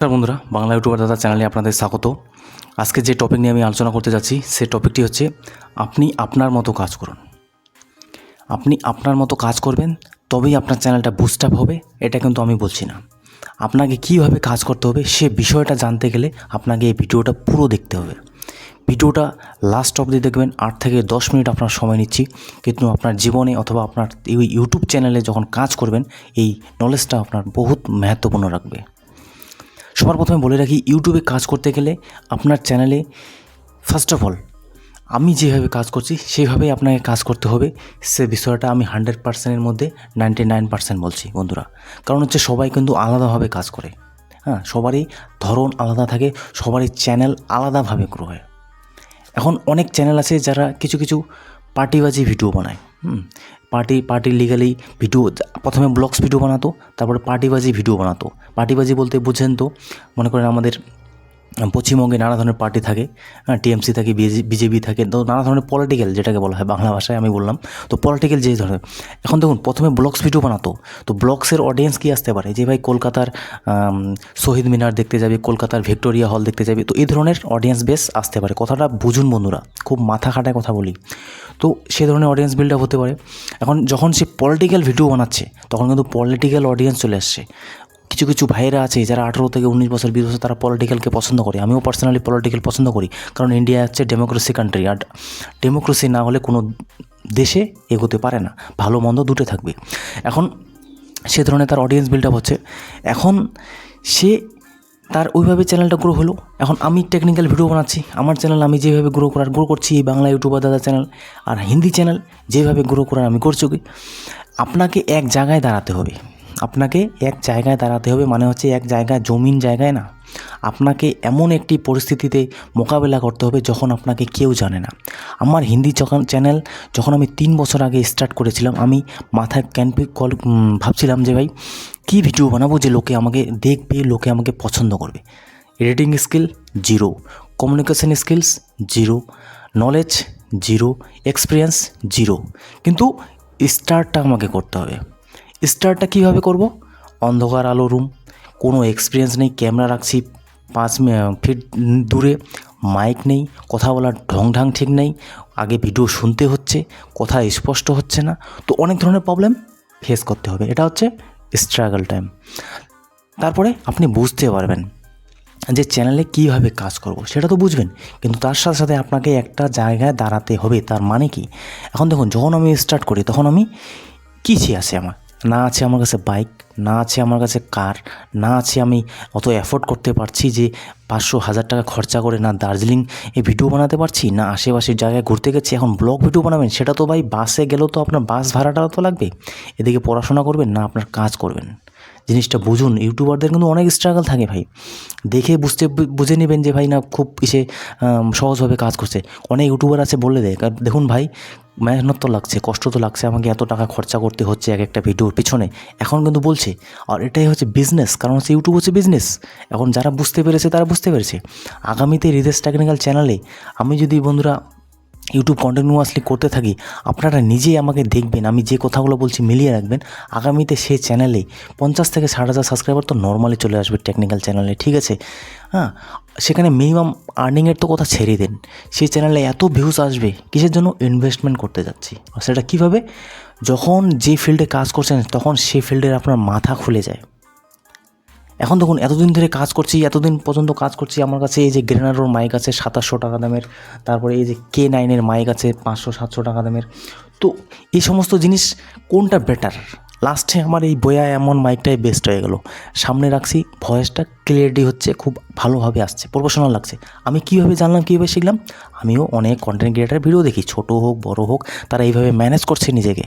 নমস্কার বন্ধুরা, বাংলা ইউটিউবার দাদা চ্যানেলে আপনাদের স্বাগত। আজকে যে টপিক নিয়ে আমি আলোচনা করতে যাচ্ছি সে টপিকটি হচ্ছে আপনি আপনার মতো কাজ করুন। আপনি আপনার মতো কাজ করবেন তবেই আপনার চ্যানেলটা বুস্ট আপ হবে, এটা কিন্তু আমি বলছি না। আপনাকে কীভাবে কাজ করতে হবে সে বিষয়টা জানতে গেলে আপনাকে এই ভিডিওটা পুরো দেখতে হবে। ভিডিওটা লাস্ট অবধি দেখবেন, 8 থেকে 10 মিনিট আপনার সময় নিচ্ছি, কিন্তু আপনার জীবনে অথবা আপনার ইউটিউব চ্যানেলে যখন কাজ করবেন এই নলেজটা আপনার বহুত महत्वपूर्ण রাখবে। সবার প্রথমে বলে রাখি, ইউটিউবে কাজ করতে গেলে আপনার চ্যানেলে ফার্স্ট অফ অল আমি যেভাবে কাজ করছি সেইভাবেই আপনাকে কাজ করতে হবে। সে বিষয়টা আমি 100%-এর মধ্যে 99% বলছি বন্ধুরা। কারণ হচ্ছে সবাই কিন্তু আলাদাভাবে কাজ করে, সবারই ধরন আলাদা থাকে, সবারই চ্যানেল আলাদাভাবে গ্রো হয়। এখন অনেক চ্যানেল আছে যারা কিছু কিছু পার্টিবাজি ভিডিও বানায়। পার্টি লিগালি ভিডিও, প্রথমে ব্লগস ভিডিও বানাতো, তারপরে পার্টিবাজি ভিডিও বানাতো। পার্টিবাজি বলতে বুঝেন তো, মনে করেন আমাদের পশ্চিমবঙ্গে নানা ধরনের পার্টি থাকে, টিএমসি থাকে, বিজেপি থাকে, তো নানা ধরনের পলিটিক্যাল যেটাকে বলা হয় বাংলা ভাষায় আমি বললাম, তো পলিটিক্যাল যে ধরনের। এখন দেখুন, প্রথমে ব্লগস ভিডিও বানাতো, তো ব্লগসের অডিয়েন্স কী আসতে পারে, যে ভাই কলকাতার শহীদ মিনার দেখতে যাবে, কলকাতার ভিক্টোরিয়া হল দেখতে যাবে, তো এই ধরনের অডিয়েন্স বেস আসতে পারে। কথাটা বুঝুন বন্ধুরা, খুব মাথা খাটায় কথা বলি, তো সে ধরনের অডিয়েন্স বিল্ড আপ হতে পারে। এখন যখন সে পলিটিক্যাল ভিডিও বানাচ্ছে তখন কিন্তু পলিটিক্যাল অডিয়েন্স চলে আসছে। কিছু কিছু ভাইয়েরা আছে যারা 18 থেকে 19 বছর 20 বছর তারা পলিটিক্যালকে পছন্দ করে। আমিও পার্সোনালি পলিটিক্যাল পছন্দ করি, কারণ ইন্ডিয়া হচ্ছে ডেমোক্রেসি কান্ট্রি, আর ডেমোক্রেসি না হলে কোনো দেশে এগোতে পারে না, ভালো মন্দ দুটো থাকবে। এখন সে ধরনের তার অডিয়েন্স বিল্ড আপ হচ্ছে, এখন সে তার ওইভাবে চ্যানেলটা গ্রো হলো। এখন আমি টেকনিক্যাল ভিডিও বানাচ্ছি, আমার চ্যানেল আমি যেভাবে গ্রো করছি, এই বাংলা ইউটিউবার দাদা চ্যানেল, আর হিন্দি চ্যানেল যেভাবে গ্রো করার আমি করছি। আপনাকে এক জায়গায় দাঁড়াতে হবে, মানে হচ্ছে এক জায়গায়, জমিন জায়গায় না। আপনাকে এমন একটি পরিস্থিতিতে মোকাবেলা করতে হবে যখন আপনাকে কেউ জানে না। আমার হিন্দি চ্যানেল যখন আমি 3 বছর আগে স্টার্ট করেছিলাম, আমি মাথায় ভাবছিলাম যে ভাই কী ভিডিও বানাবো যে লোকে আমাকে দেখবে, লোকে আমাকে পছন্দ করবে। Editing skill zero, communication skills zero, knowledge zero, experience zero, কিন্তু স্টার্টটা আমাকে করতে হবে। স্টার্টটা কীভাবে করব? অন্ধকার আলো রুম, কোনো এক্সপিরিয়েন্স নেই, ক্যামেরা রাখছি 5 ফিট দূরে, মাইক নেই, কথা বলার ঢং ঠিক নেই, আগে ভিডিও শুনতে হচ্ছে, কথা স্পষ্ট হচ্ছে না, তো অনেক ধরনের প্রবলেম ফেস করতে হবে। এটা হচ্ছে স্ট্রাগল টাইম। তারপরে আপনি বুঝতে পারবেন যে চ্যানেলে কীভাবে কাজ করব সেটা তো বুঝবেন, কিন্তু তার সাথে সাথে আপনাকে একটা জায়গায় দাঁড়াতে হবে। তার মানে কি? এখন দেখুন, যখন আমি স্টার্ট করি তখন আমি কী আছে, আমার না আছে আমার কাছে বাইক, না আছে আমার কাছে কার, না আছে আমি অত অ্যাফোর্ড করতে পারছি যে 500-1000 টাকা খরচা করে, না দার্জিলিং এই ভিডিও বানাতে পারছি, না আশেপাশের জায়গায় ঘুরতে গেছি। এখন ব্লগ ভিডিও বানাবেন, সেটা তো ভাই বাসে গেলেও তো আপনার বাস ভাড়াটাও তো লাগবে। এদিকে পড়াশোনা করবেন না আপনার কাজ করবেন, জিনিসটা বুঝুন। ইউটিউবারদের কিন্তু অনেক স্ট্রাগল থাকে ভাই, দেখে বুঝে নেবেন যে ভাই না খুব সহজভাবে কাজ করছে। অনেক ইউটিউবার আছে বলে দেয়, দেখুন ভাই মেহনত তো লাগছে, কষ্ট তো লাগছে, আমাকে এত টাকা খরচা করতে হচ্ছে এক একটা ভিডিওর পিছনে, এখন কিন্তু বলছে। আর এটাই হচ্ছে বিজনেস, কারণ হচ্ছে ইউটিউব হচ্ছে বিজনেস। এখন যারা বুঝতে পেরেছে তারা বুঝতে পেরেছে। আগামীতে হৃদেশ টেকনিক্যাল চ্যানেলে আমি যদি বন্ধুরা ইউটিউব কন্টিনিউয়াসলি করতে থাকি, আপনারা নিজেই আমাকে দেখবেন, আমি যে কথাগুলো বলছি মিলিয়ে রাখবেন। আগামীতে সেই চ্যানেলে 50 থেকে 60,000 সাবস্ক্রাইবার তো নর্মালি চলে আসবে টেকনিক্যাল চ্যানেলে, ঠিক আছে? সেখানে মিনিমাম আর্নিংয়ের তো কথা ছেড়ে দেন, সেই চ্যানেলে এত ভিউজ আসবে কিসের জন্য? ইনভেস্টমেন্ট করতে যাচ্ছি। আর সেটা কীভাবে? যখন যে ফিল্ডে কাজ করছেন তখন সেই ফিল্ডের আপনার মাথা খুলে যায়। এখন দেখুন, এতদিন ধরে কাজ করছি, এতদিন পর্যন্ত কাজ করছি, আমার কাছে এই যে গ্রেনাডোর মাইক আছে 2700 টাকা দামের, তারপরে এই যে K9-এর মাইক আছে 500-700 টাকা দামের। তো এই সমস্ত জিনিস কোনটা বেটার? লাস্টে আমার এই বোয়া এমন মাইকটাই বেস্ট হয়ে গেল। সামনে রাখছি, ভয়েসটা ক্লিয়ারিটি হচ্ছে, খুব ভালোভাবে আসছে, প্রফেশনাল লাগছে। আমি কীভাবে জানলাম, কীভাবে শিখলাম? আমিও অনেক কন্টেন্ট ক্রিয়েটার ভিডিও দেখি, ছোটো হোক বড় হোক, তারা এইভাবে ম্যানেজ করছে নিজেকে।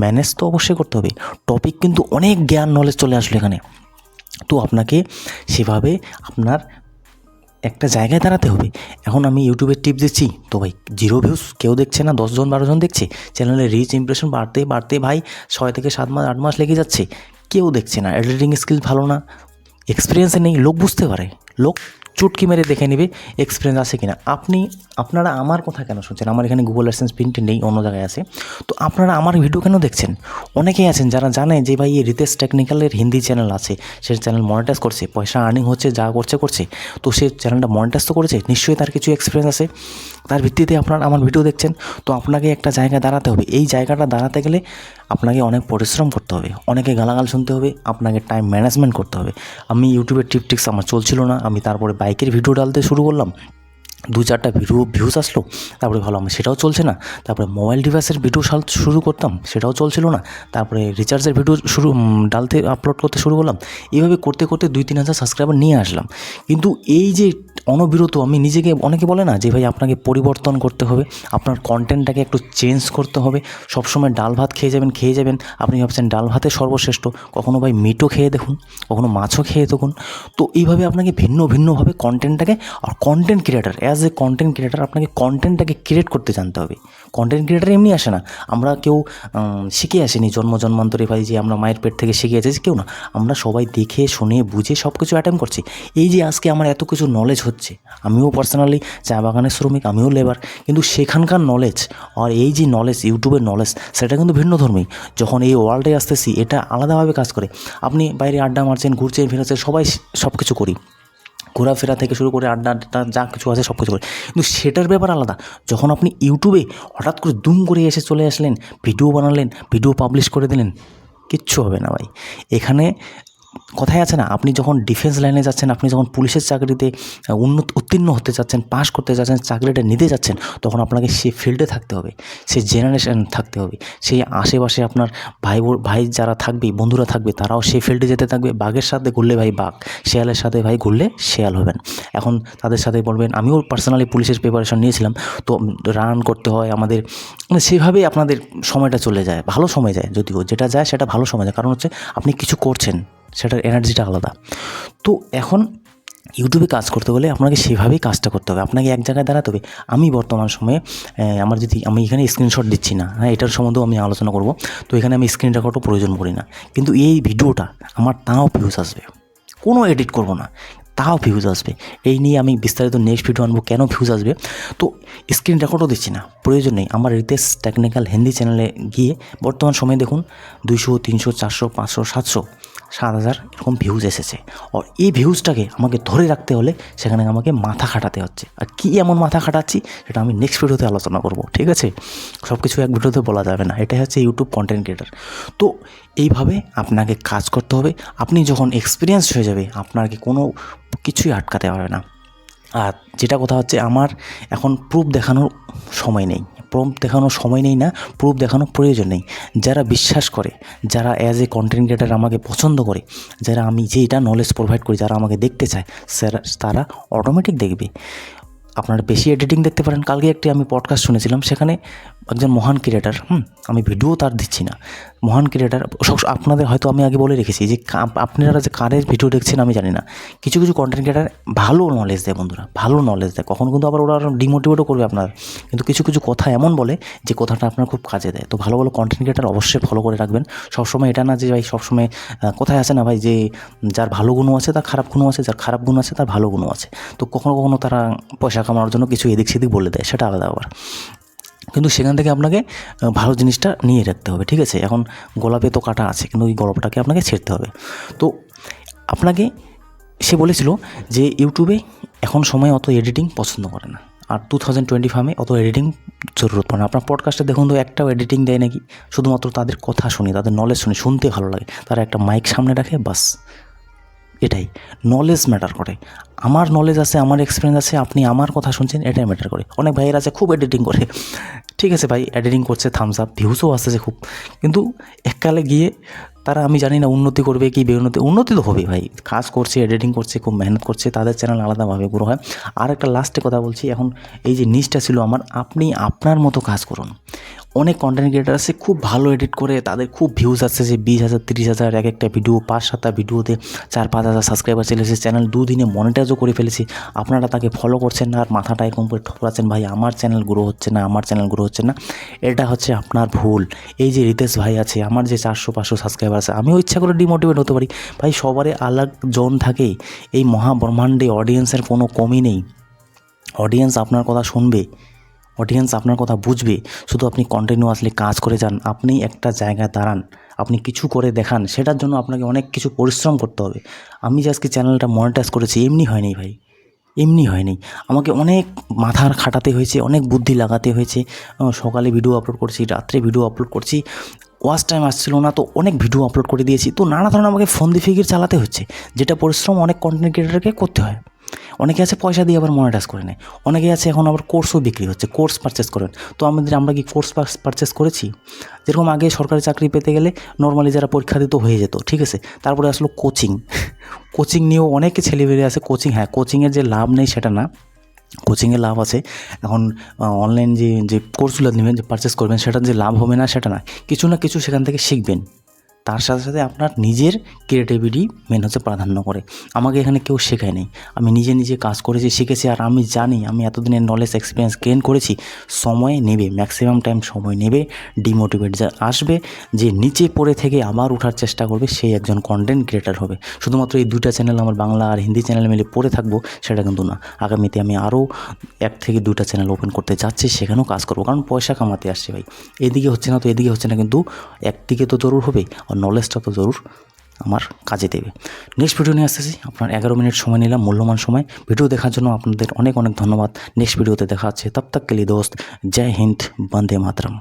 ম্যানেজ তো অবশ্যই করতে হবে, টপিক কিন্তু অনেক জ্ঞান নলেজ চলে আসলো এখানে। তো আপনাকে সেভাবে আপনার একটা জায়গায় দাঁড়াতে হবে। এখন আমি ইউটিউবের টিপ দিচ্ছি, তো ভাই 0 ভিউজ, কেউ দেখছে না, 10 জন 12 জন দেখছে, চ্যানেলের রিচ ইমপ্রেশন বাড়তে ভাই 6 থেকে 7 মাস 8 মাস লেগে যাচ্ছে, কেউ দেখছে না। এডিটিং স্কিল ভালো না, এক্সপিরিয়েন্সে নেই, লোক বুঝতে পারে, লোক চুটকি মেরে দেখে নেবে এক্সপিরিয়েন্স আছে কিনা। আপনারা আমার কথা কেন শুনছেন? আমার এখানে গুগল অ্যাডসেন্স প্রিন্টে নেই, অন্য জায়গায় আছে। তো আপনারা আমার ভিডিও কেন দেখছেন? অনেকেই আছেন যারা জানে যে ভাই এই রিতেশ টেকনিক্যালের হিন্দি চ্যানেল আছে, সে চ্যানেল মনিটাইজ করছে, পয়সা আর্নিং হচ্ছে, যা করছে, তো সে চ্যানেলটা মনিটাইজ তো করেছে, নিশ্চয়ই তার কিছু এক্সপিরিয়েন্স আছে, তার ভিত্তিতে আপনারা আমার ভিডিও দেখছেন। তো আপনাকে একটা জায়গায় দাঁড়াতে হবে, এই জায়গাটা দাঁড়াতে গেলে আপনাকে অনেক পরিশ্রম করতে হবে, অনেকে গালাগাল শুনতে হবে, আপনাকে টাইম ম্যানেজমেন্ট করতে হবে। আমি ইউটিউবের টিপস আমার চলছিল না, আমি তারপরে বাইকের ভিডিও ডালতে শুরু করলাম, 2-4টা ভিউজ আসলো, তারপরে ভালো আমার সেটাও চলছে না। তারপরে মোবাইল ডিভাইসের ভিডিও শুরু করতাম, সেটাও চলছিল না। তারপরে রিচার্জের ভিডিও ডালতে আপলোড করতে শুরু করলাম। এইভাবে করতে 2-3 হাজার সাবস্ক্রাইবার নিয়ে আসলাম। কিন্তু এই যে অনবিরত আমি নিজেকে, অনেকে বলে না যে ভাই আপনাকে পরিবর্তন করতে হবে, আপনার কন্টেন্টটাকে একটু চেঞ্জ করতে হবে। সবসময় ডাল ভাত খেয়ে যাবেন, আপনি ভাবছেন ডাল ভাতে সর্বশ্রেষ্ঠ, কখনো ভাই মিটও খেয়ে দেখুন, কখনো মাছও খেয়ে দেখুন। তো এইভাবে আপনাকে ভিন্নভাবে কন্টেন্টটাকে, আর content creator as a content creator আপনাকে কন্টেন্টটাকে ক্রিয়েট করতে জানতে হবে। কন্টেন্ট ক্রিয়েটার এমনি আসে না, আমরা কেউ শিখে আসেনি জন্মান্তরে ভাই যে আমরা মায়ের পেট থেকে শিখে এসেছি, কেউ না। আমরা সবাই দেখে শুনে বুঝে সব কিছু অ্যাটেম্প করছি। এই যে আজকে আমার এত কিছু নলেজ হচ্ছে, আমিও পার্সোনালি চা বাগানের শ্রমিক, আমিও লেবার, কিন্তু সেখানকার নলেজ আর এই যে নলেজ, ইউটিউবের নলেজ, সেটা কিন্তু ভিন্নধর্মী। যখন এই ওয়ার্ল্ডে আসতেছি, এটা আলাদাভাবে কাজ করে। আপনি বাইরে আড্ডা মারছেন, ঘুরছেন ফিরছেন, সবাই সব কিছু করি, ঘোরাফেরা থেকে শুরু করে আড্ডা যা কিছু আছে সব কিছু করে, কিন্তু সেটার ব্যাপার আলাদা। যখন আপনি ইউটিউবে হঠাৎ করে দুম করে চলে আসলেন, ভিডিও বানালেন, ভিডিও পাবলিশ করে দিলেন, কিচ্ছু হবে না ভাই। এখানে কথাই আছে না, আপনি যখন ডিফেন্স লাইনে যাচ্ছেন, আপনি যখন পুলিশের চাকরিতে উত্তীর্ণ হতে যাচ্ছেন, পাস করতে যাচ্ছেন, চাকরিটা নিতে যাচ্ছেন, তখন আপনাকে সেই ফিল্ডে থাকতে হবে, সেই জেনারেশন থাকতে হবে, সেই আশেপাশে আপনার ভাই যারা থাকবে, বন্ধুরা থাকবে, তারাও সেই ফিল্ডে যেতে থাকবে। বাঘের সাথে ঘুরলে ভাই বাঘ, শেয়ালের সাথে ভাই ঘুরলে শেয়াল হবেন। এখন তাদের সাথে বলবেন, আমিও পার্সোনালি পুলিশের প্রিপারেশন নিয়েছিলাম, তো রান করতে হয় আমাদের, মানে সেভাবেই আপনাদের সময়টা চলে যায়, ভালো সময় যায়, যদিও যেটা যায় সেটা ভালো সময় যায়, কারণ হচ্ছে আপনি কিছু করছেন, সেটার এনার্জিটা আলাদা। তো এখন ইউটিউবে কাজ করতে হলে আপনাকে সেভাবেই কাজটা করতে হবে, আপনাকে এক জায়গায় দাঁড়াতে হবে। আমি বর্তমান সময়ে আমি এখানে স্ক্রিনশট দিচ্ছি না, হ্যাঁ, এটার সম্বন্ধেও আমি আলোচনা করব। তো এখানে আমি স্ক্রিন রেকর্ডও প্রয়োজন করি না, কিন্তু এই ভিডিওটা আমার তাও ভিউজ আসবে, কোনো এডিট করব না, তাও ভিউজ আসবে। এই নিয়ে আমি বিস্তারিত নেক্সট ভিডিও আনবো, কেন ভিউজ আসবে। তো স্ক্রিন রেকর্ডও দিচ্ছি না, প্রয়োজন নেই। আমার রিতেশ টেকনিক্যাল হিন্দি চ্যানেলে গিয়ে বর্তমান সময়ে দেখুন 200, 300, 400, 500, 700, 7,000 এরকম ভিউজ এসেছে। আর এই ভিউজটাকে আমাকে ধরে রাখতে হলে সেখানে আমাকে মাথা খাটাতে হচ্ছে। আর কী এমন মাথা খাটাচ্ছি সেটা আমি নেক্সট ভিডিওতে আলোচনা করব, ঠিক আছে? সব কিছু এক ভিডিওতে বলা যাবে না, এটাই হচ্ছে ইউটিউব কন্টেন্ট ক্রিয়েটার। তো এইভাবে আপনাকে কাজ করতে হবে। আপনি যখন এক্সপিরিয়েন্স হয়ে যাবে, আপনাকে কোনো কিছুই আটকাতে পারবে না। আর যেটা কথা হচ্ছে, আমার এখন প্রুফ দেখানোর সময় নেই, প্রুফ দেখানোর প্রয়োজন নেই। যারা বিশ্বাস করে, যারা অ্যাজ এ কন্টেন্ট ক্রিয়েটার আমাকে পছন্দ করে, যারা আমি যে এটা নলেজ প্রোভাইড করি, যারা আমাকে দেখতে চায়, তারা অটোমেটিক দেখবে। আপনারা বেশি এডিটিং দেখতে পারেন। কালকে একটি আমি পডকাস্ট শুনেছিলাম, সেখানে একজন মহান ক্রিয়েটার, আমি ভিডিও তার দিচ্ছি না, মহান ক্রিয়েটার, আপনাদের হয়তো আমি আগে বলে রেখেছি যে আপনারা যে কারের ভিডিও দেখছেন আমি জানি না, কিছু কন্টেন্ট ক্রিয়েটার ভালো নলেজ দেয় বন্ধুরা, ভালো নলেজ দেয়, কখনো কিন্তু আবার ওরা ডিমোটিভেটও করবে আপনার, কিন্তু কিছু কথা এমন বলে যে কথাটা আপনার খুব কাজে দেয়। তো ভালো কন্টেন্ট ক্রিয়েটার অবশ্যই ফলো করে রাখবেন। সবসময় এটা না যে ভাই সবসময় কথায় আছে না ভাই যে যার ভালো গুণও আছে তার খারাপ গুণও আছে, যার খারাপ গুণ আছে তার ভালো গুণও আছে। তো কখনো তারা পয়সা কামানোর জন্য কিছু এদিক সেদিক বলে দেয়, সেটা আলাদা আবার, কিন্তু সেখান থেকে আপনাকে ভালো জিনিসটা নিয়ে রাখতে হবে, ঠিক আছে? এখন গোলাপে তো কাটা আছে, কিন্তু ওই গল্পটাকে আপনাকে ছেড়তে হবে। তো আপনাকে সে বলেছিল যে ইউটিউবে এখন সময় অত এডিটিং পছন্দ করে না, আর 2025 অত এডিটিং জরুরত পড়ে না। আপনার পডকাস্টে দেখুন তো একটাও এডিটিং দেয় নাকি? শুধুমাত্র তাদের কথা শুনি, তাদের নলেজ শুনি, শুনতে ভালো লাগে, তারা একটা মাইক সামনে রাখে, বাস। এটাই নলেজ ম্যাটার করে। আমার নলেজ আছে, আমার এক্সপিরিয়েন্স আছে, আপনি আমার কথা শুনছেন, এটাই ম্যাটার করে। অনেক ভাইয়ের আছে খুব এডিটিং করে, ঠিক আছে ভাই, এডিটিং করছে, থামস আপ, ভিউসও আসতেছে খুব, কিন্তু এককালে গিয়ে তারা, আমি জানি না উন্নতি করবে কি উন্নতি তো হবে ভাই, কাজ করছে, এডিটিং করছে, খুব মেহনত করছে, তাদের চ্যানেল আলাদাভাবে গ্রো হয়। আর একটা লাস্টে কথা বলছি, এখন এই যে নিচটা ছিল আমার, আপনি আপনার মতো কাজ করুন। অনেক কন্টেন্ট ক্রিয়েটার আছে খুব ভালো এডিট করে, তাদের খুব ভিউজ আসছে, যে 20,000, 30,000 এক একটা ভিডিও, 5-7টা ভিডিওতে 4-5 হাজার সাবস্ক্রাইবার চলে এসেছে, চ্যানেল 2 দিনে মনিটাইজও করে ফেলেছি। আপনারা তাকে ফলো করছেন না, আর মাথাটা এরকম করে ঠোকরাচ্ছেন, ভাই আমার চ্যানেল গ্রো হচ্ছে না, এটা হচ্ছে আপনার ভুল। এই যে রিতেশ ভাই আছে, আমার যে 400-500 সাবস্ক্রাইবার সাবস্ক্রাইবার আছে, আমিও ইচ্ছা করে ডিমোটিভেট হতে পারি। ভাই সবারই আলাগ জোন থাকে, এই মহাব্রহ্মাণ্ডে অডিয়েন্সের কোনো কমই নেই। অডিয়েন্স আপনার কথা শুনবে, অডিয়েন্স আপনার কথা বুঝবে, শুধু আপনি কন্টিনিউয়াসলি কাজ করে যান, আপনি একটা জায়গায় দাঁড়ান, আপনি কিছু করে দেখান, সেটার জন্য আপনাকে অনেক কিছু পরিশ্রম করতে হবে। আমি যে আজকে চ্যানেলটা মনিটাইজ করেছি এমনি হয়নি ভাই, এমনি হয়নি, আমাকে অনেক মাথার খাটাতে হয়েছে, অনেক বুদ্ধি লাগাতে হয়েছে। সকালে ভিডিও আপলোড করছি, রাত্রে ভিডিও আপলোড করছি, ওয়াচ টাইম আসছিল না তো অনেক ভিডিও আপলোড করে দিয়েছি, তো নানা ধরনের আমাকে ফোন দিয়ে ফিগির চালাতে হচ্ছে, যেটা পরিশ্রম অনেক কন্টেন্ট ক্রিয়েটারকে করতে হয়। অনেকে আছে পয়সা দিয়ে আবার মনিটাইজ করে নেয়, অনেকে আছে এখন আবার কোর্সও বিক্রি হচ্ছে, কোর্স পারচেস করেন। তো আমরা কি কোর্স পারচেস করেছি? যেরকম আগে সরকারি চাকরি পেতে গেলে নর্মালি যারা পরীক্ষা দিত হয়ে যেত, ঠিক আছে, তারপরে আসলো কোচিং। কোচিং নিয়েও অনেকে ছেলে বেরিয়ে আছে। কোচিং, হ্যাঁ, কোচিংয়ের যে লাভ নেই সেটা না, কোচিংয়ে লাভ আছে। এখন অনলাইন যে কোর্সগুলো নেবেন, যে পারচেস করবেন, সেটার যে লাভ হবে না সেটা না, কিছু না কিছু সেখান থেকে শিখবেন। তার সাথে সাথে আপনার নিজের ক্রিয়েটিভিটি মেন হচ্ছে প্রাধান্য করে। আমাকে এখানে কেউ শেখায় নেই, আমি নিজে নিজে কাজ করেছি, শিখেছি, আর আমি জানি আমি এতদিনের নলেজ এক্সপিরিয়েন্স গেইন করেছি। সময় নেবে, ম্যাক্সিমাম টাইম সময় নেবে, ডিমোটিভেট যা আসবে, যে নিচে পড়ে থেকে আবার ওঠার চেষ্টা করবে, সেই একজন কন্টেন্ট ক্রিয়েটার হবে। শুধুমাত্র এই দুইটা চ্যানেল, আমার বাংলা আর হিন্দি চ্যানেল মিলে পড়ে থাকবো সেটা কিন্তু না। আগামীতে আমি আরও 1 থেকে 2টা চ্যানেল ওপেন করতে যাচ্ছি, সেখানেও কাজ করবো, কারণ পয়সা কামাতে আসছে ভাই। এদিকে হচ্ছে না তো এদিকে হচ্ছে না, কিন্তু একদিকে তো জরুর হবে, আর নলেজটা তো জরুর আমার কাজে দেবে। নেক্সট ভিডিও নিয়ে আসতেছি, আপনার 11 মিনিট সময় নিলাম, মূল্যবান সময়। ভিডিও দেখার জন্য আপনাদের অনেক অনেক ধন্যবাদ। নেক্সট ভিডিওতে দেখা হচ্ছে, তব তক কে লিয়ে দোস্ত, জয় হিন্দ, বন্দে মাতরম।